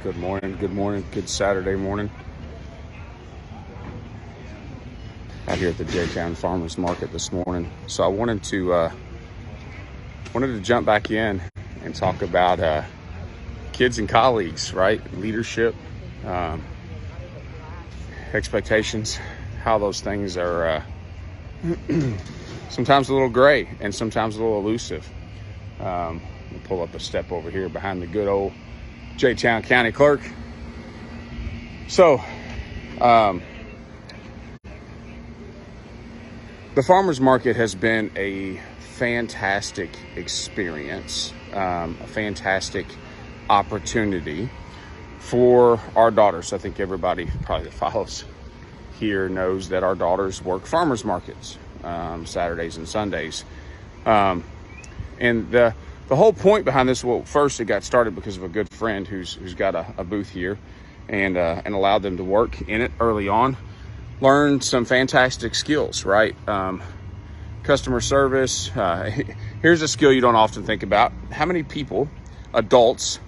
Good morning. Good morning. Good Saturday morning. Out here at the J-Town Farmers Market this morning. So I wanted to jump back in and talk about kids and colleagues, right? Leadership, expectations, how those things are sometimes a little gray and sometimes a little elusive. We'll pull up a step over here behind the good old J-Town County Clerk. So, the farmers market has been a fantastic experience, a fantastic opportunity for our daughters. I think everybody probably that follows here knows that our daughters work farmers markets, Saturdays and Sundays. And the whole point behind this, well, first it got started because of a good friend who's got a booth here and allowed them to work in it early on. Learn some fantastic skills, right? Customer service. Here's a skill you don't often think about. How many people, adults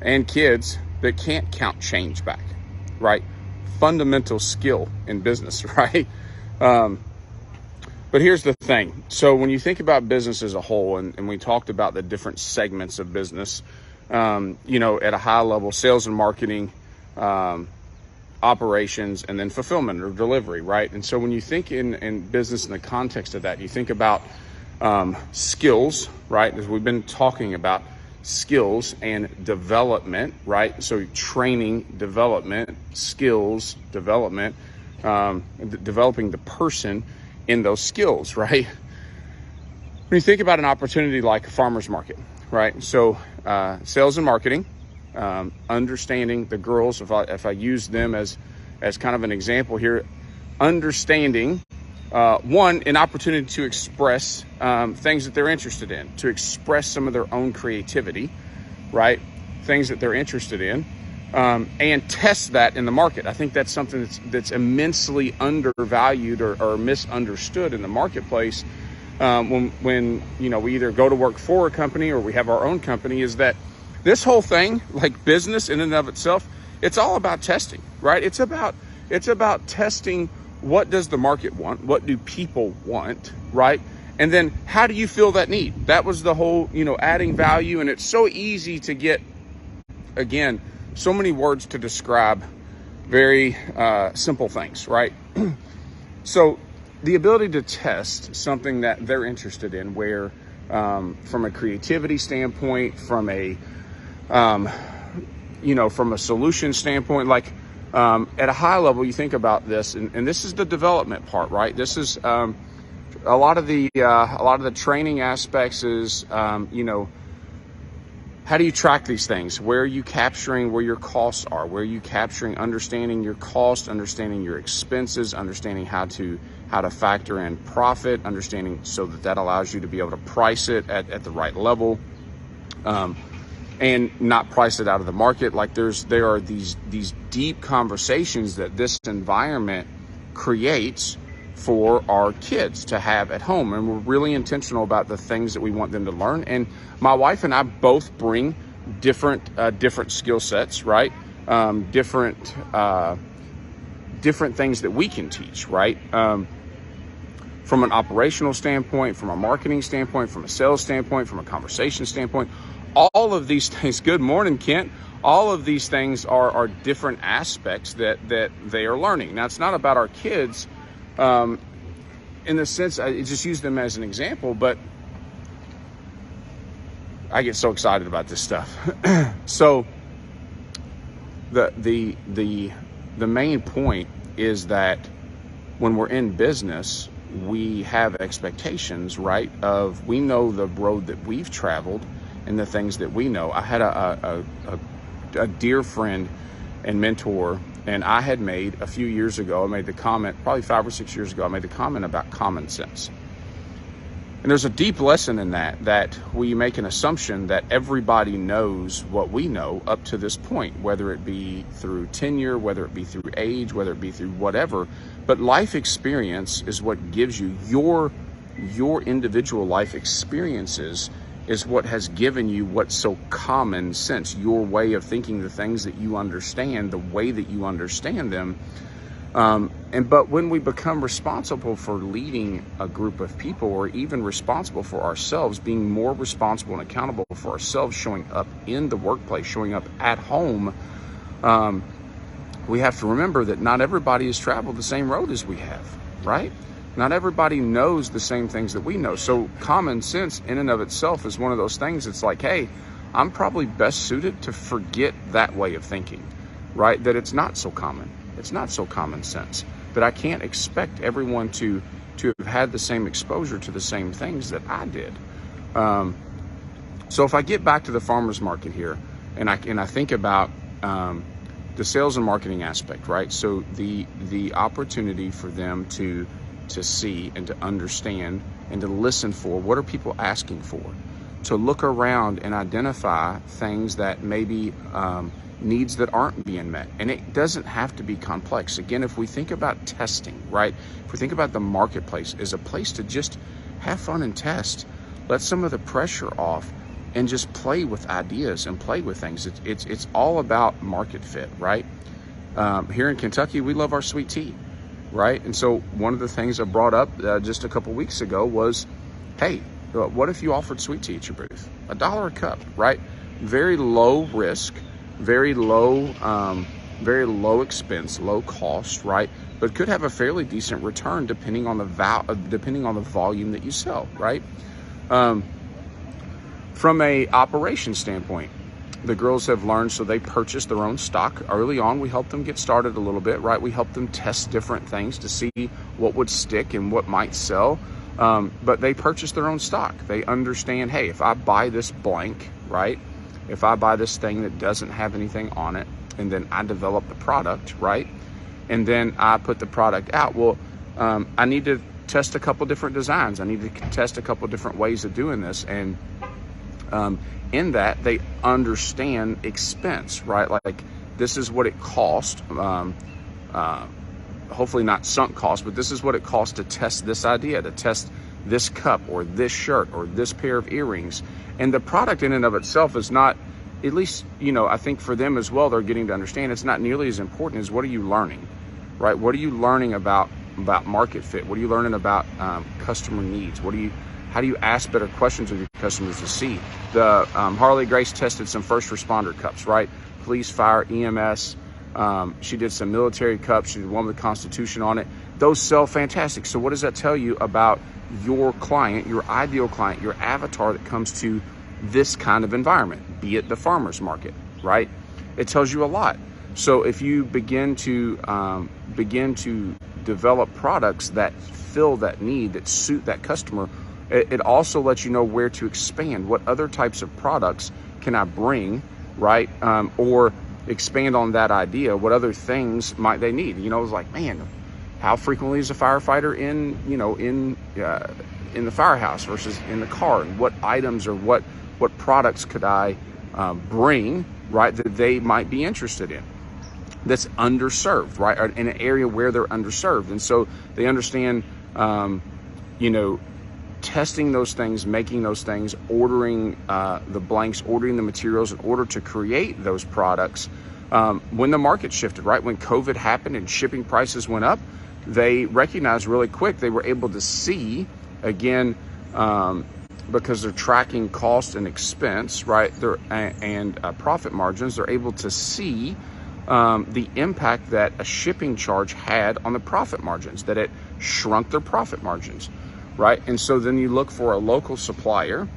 and kids, that can't count change back, right? Fundamental skill in business, right? But here's the thing. So when you think about business as a whole, and we talked about the different segments of business, at a high level, sales and marketing, operations, and then fulfillment or delivery, right? And so when you think in business in the context of that, you think about skills, right? As we've been talking about skills and development, right? So training, development, skills, development, developing the person in those skills, right? When you think about an opportunity like a farmer's market, right? So sales and marketing, understanding the girls, if I use them as kind of an example here, understanding an opportunity to express things that they're interested in, to express some of their own creativity, right? Things that they're interested in, and test that in the market. I think that's something that's immensely undervalued or misunderstood in the marketplace. When we either go to work for a company or we have our own company, is that this whole thing, like business in and of itself, it's all about testing, right? It's about testing. What does the market want? What do people want, right? And then how do you fill that need? That was the whole, adding value. And it's so easy to get, again, so many words to describe very simple things, right? So the ability to test something that they're interested in, where from a creativity standpoint, from a from a solution standpoint, like at a high level, you think about this, and this is the development part, right? This is a lot of the training aspects is, how do you track these things? Where are you capturing where your costs are? Where are you capturing, understanding your cost, understanding your expenses, understanding how to factor in profit, understanding so that allows you to be able to price it at the right level. And not price it out of the market. Like there are these deep conversations that this environment creates for our kids to have at home. And we're really intentional about the things that we want them to learn. And my wife and I both bring different skill sets, right? Different things that we can teach, right? From an operational standpoint, from a marketing standpoint, from a sales standpoint, from a conversation standpoint, all of these things. Good morning, Kent. All of these things are different aspects that they are learning. Now, it's not about our kids in the sense, I just use them as an example, but I get so excited about this stuff. So the main point is that when we're in business, we have expectations, right? We know the road that we've traveled and the things that we know. I had a dear friend and mentor, and I had made a few years ago, I made the comment, probably 5 or 6 years ago, I made the comment about common sense. And there's a deep lesson in that we make an assumption that everybody knows what we know up to this point, whether it be through tenure, whether it be through age, whether it be through whatever. But life experience is what gives you your individual life experiences is what has given you what's so common sense, your way of thinking, the things that you understand, the way that you understand them. But when we become responsible for leading a group of people, or even responsible for ourselves, being more responsible and accountable for ourselves, showing up in the workplace, showing up at home, we have to remember that not everybody has traveled the same road as we have, right? Not everybody knows the same things that we know. So common sense in and of itself is one of those things. It's like, hey, I'm probably best suited to forget that way of thinking, right? That it's not so common. It's not so common sense. That I can't expect everyone to have had the same exposure to the same things that I did. So if I get back to the farmer's market here, and I think about the sales and marketing aspect, right? So the opportunity for them to see and to understand and to listen for, what are people asking for? To look around and identify things that maybe needs that aren't being met. And it doesn't have to be complex. Again, if we think about testing, right? If we think about the marketplace as a place to just have fun and test, let some of the pressure off and just play with ideas and play with things. It's all about market fit, right? Here in Kentucky, we love our sweet tea, right? And so one of the things I brought up just a couple weeks ago was, hey, what if you offered sweet tea at your booth? $1 a cup, right? Very low risk, very low expense, low cost, right? But could have a fairly decent return depending on the volume that you sell, right? From a operation standpoint, the girls have learned, so they purchase their own stock. Early on, we helped them get started a little bit, right? We helped them test different things to see what would stick and what might sell. But they purchase their own stock. They understand, hey, if I buy this blank, right? If I buy this thing that doesn't have anything on it, and then I develop the product, right? And then I put the product out. Well, I need to test a couple different designs. I need to test a couple different ways of doing this. And in that, they understand expense, right? Like, this is what it cost. Hopefully not sunk cost, but this is what it costs to test this idea, to test this cup or this shirt or this pair of earrings. And the product in and of itself is not, at least, I think for them as well, they're getting to understand it's not nearly as important as what are you learning, right? What are you learning about market fit? What are you learning about customer needs? How do you ask better questions of your customers to see? The Harley Grace tested some first responder cups, right? Police, fire, EMS. She did some military cups. She did one with the Constitution on it. Those sell fantastic. So what does that tell you about your client, your ideal client, your avatar that comes to this kind of environment, be it the farmer's market, right? It tells you a lot. So if you begin to develop products that fill that need, that suit that customer, it also lets you know where to expand. What other types of products can I bring, right? Or expand on that idea. What other things might they need? It's like, man, how frequently is a firefighter in the firehouse versus in the car? And what items or what products could I bring, right, that they might be interested in? That's underserved, right? Or in an area where they're underserved. And so they understand, testing those things, making those things, ordering the blanks, ordering the materials in order to create those products. When the market shifted, right? When COVID happened and shipping prices went up, they recognized really quick, they were able to see, again, because they're tracking cost and expense, right? And profit margins, they're able to see the impact that a shipping charge had on the profit margins, that it shrunk their profit margins, right? And so then you look for a local supplier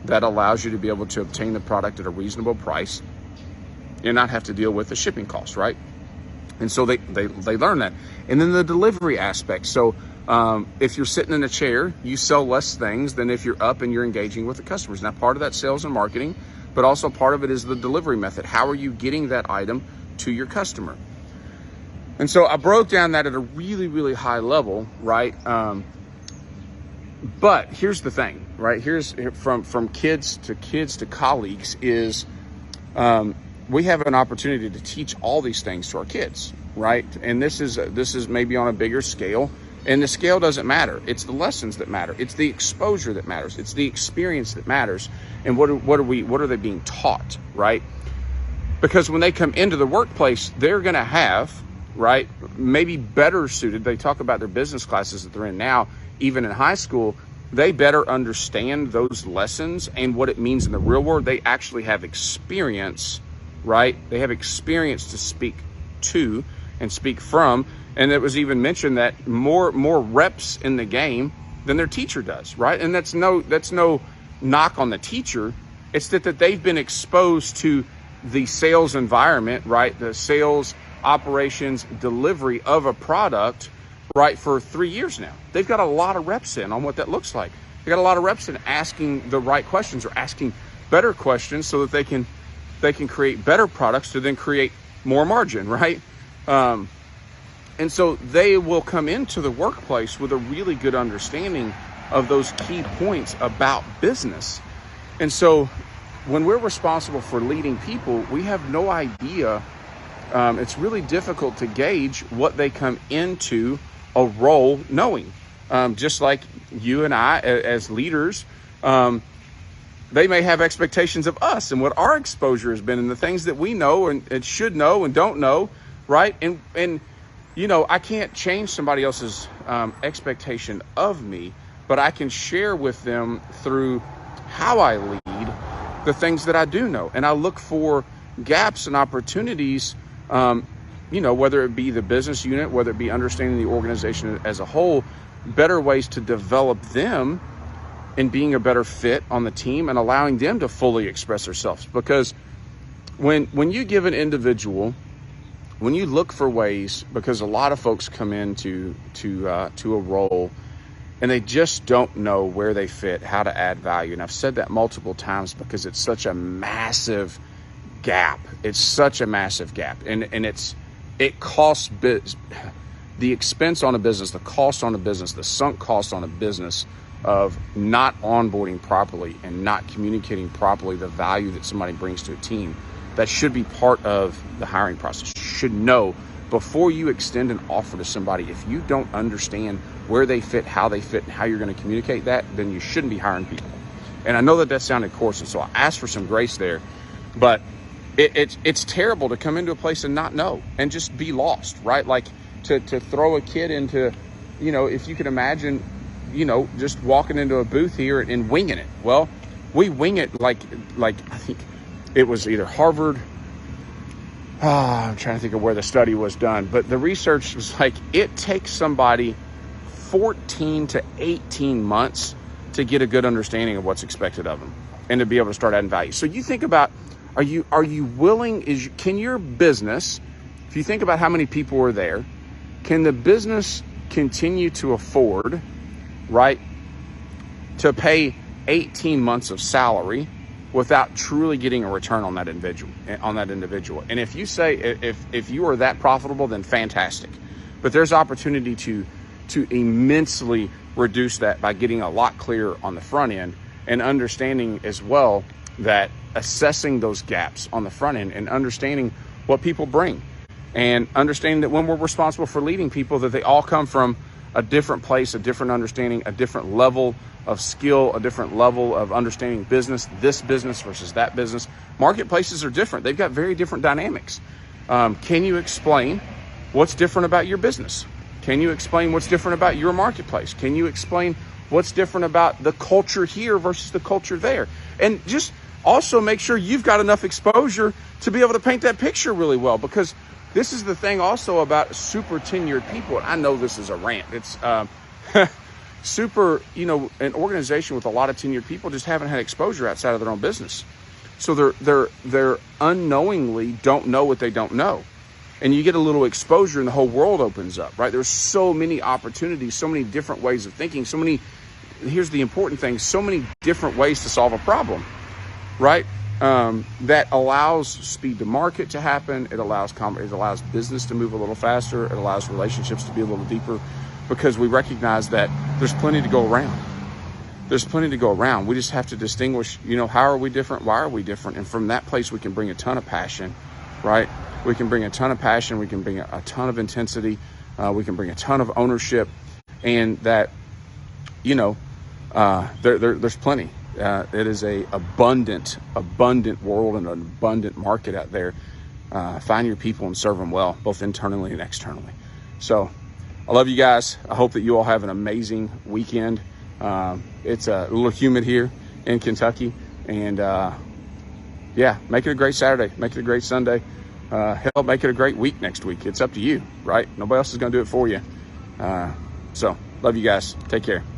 that allows you to be able to obtain the product at a reasonable price and not have to deal with the shipping costs, right? And so they learn that. And then the delivery aspect. So if you're sitting in a chair, you sell less things than if you're up and you're engaging with the customers. Now, part of that sales and marketing, but also part of it is the delivery method. How are you getting that item to your customer? And so I broke down that at a really, really high level, right? But here's the thing, right? Here's from kids to colleagues is we have an opportunity to teach all these things to our kids, right? And this is maybe on a bigger scale. And the scale doesn't matter. It's the lessons that matter. It's the exposure that matters. It's the experience that matters. And what are they being taught, right? Because when they come into the workplace, they're going to have, right, maybe better suited. They talk about their business classes that they're in now, even in high school. They better understand those lessons and what it means in the real world. They actually have experience, right? They have experience to speak to and speak from. And it was even mentioned that more reps in the game than their teacher does, right? And that's no knock on the teacher. It's that they've been exposed to the sales environment, right? The sales operations delivery of a product, right, for 3 years now. They've got a lot of reps in on what that looks like. They got a lot of reps in asking the right questions or asking better questions so that they can create better products to then create more margin, right? And so they will come into the workplace with a really good understanding of those key points about business. And so when we're responsible for leading people, we have no idea. It's really difficult to gauge what they come into a role knowing. Just like you and I as leaders, they may have expectations of us and what our exposure has been and the things that we know and should know and don't know, right? And you know, I can't change somebody else's expectation of me, but I can share with them through how I lead the things that I do know. And I look for gaps and opportunities, you know, whether it be the business unit, whether it be understanding the organization as a whole, better ways to develop them in being a better fit on the team and allowing them to fully express themselves. Because when you give an individual, when you look for ways, because a lot of folks come into a role and they just don't know where they fit, how to add value. And I've said that multiple times because it's such a massive gap. It's such a massive gap. And it costs the expense on a business, the cost on a business, the sunk cost on a business of not onboarding properly and not communicating properly the value that somebody brings to a team. That should be part of the hiring process. You should know before you extend an offer to somebody, if you don't understand where they fit, how they fit, and how you're going to communicate that, then you shouldn't be hiring people. And I know that sounded coarse, and so I asked for some grace there, but it's terrible to come into a place and not know and just be lost, right? Like to throw a kid into, you know, if you could imagine, you know, just walking into a booth here and winging it. Well, we wing it like I think it was either Harvard. I'm trying to think of where the study was done, but the research was like it takes somebody 14 to 18 months to get a good understanding of what's expected of them and to be able to start adding value. So you think about, are you willing, can your business, if you think about how many people are there, can the business continue to afford, right, to pay 18 months of salary without truly getting a return on that individual? And if you say, if you are that profitable, then fantastic. But there's opportunity to immensely reduce that by getting a lot clearer on the front end and understanding as well that assessing those gaps on the front end and understanding what people bring and understanding that when we're responsible for leading people, that they all come from a different place, a different understanding, a different level of skill, a different level of understanding business, this business versus that business. Marketplaces are different. They've got very different dynamics. Can you explain what's different about your business? Can you explain what's different about your marketplace? Can you explain what's different about the culture here versus the culture there? And just also make sure you've got enough exposure to be able to paint that picture really well, because this is the thing also about super tenured people. And I know this is a rant. It's super, you know, an organization with a lot of tenured people just haven't had exposure outside of their own business. So they're unknowingly don't know what they don't know. And you get a little exposure and the whole world opens up, right? There's so many opportunities, so many different ways of thinking, here's the important thing, so many different ways to solve a problem, right? That allows speed to market to happen. It allows business to move a little faster. It allows relationships to be a little deeper, because we recognize that there's plenty to go around. There's plenty to go around. We just have to distinguish, you know, how are we different? Why are we different? And from that place, we can bring a ton of passion, right? We can bring a ton of passion. We can bring a ton of intensity. We can bring a ton of ownership. and that, you know, there's plenty. It is a abundant world and an abundant market out there. Find your people and serve them well, both internally and externally. So I love you guys. I hope that you all have an amazing weekend. It's a little humid here in Kentucky, and yeah, make it a great Saturday, make it a great Sunday. Hell, make it a great week next week. It's up to you, right? Nobody else is going to do it for you. So love you guys. Take care.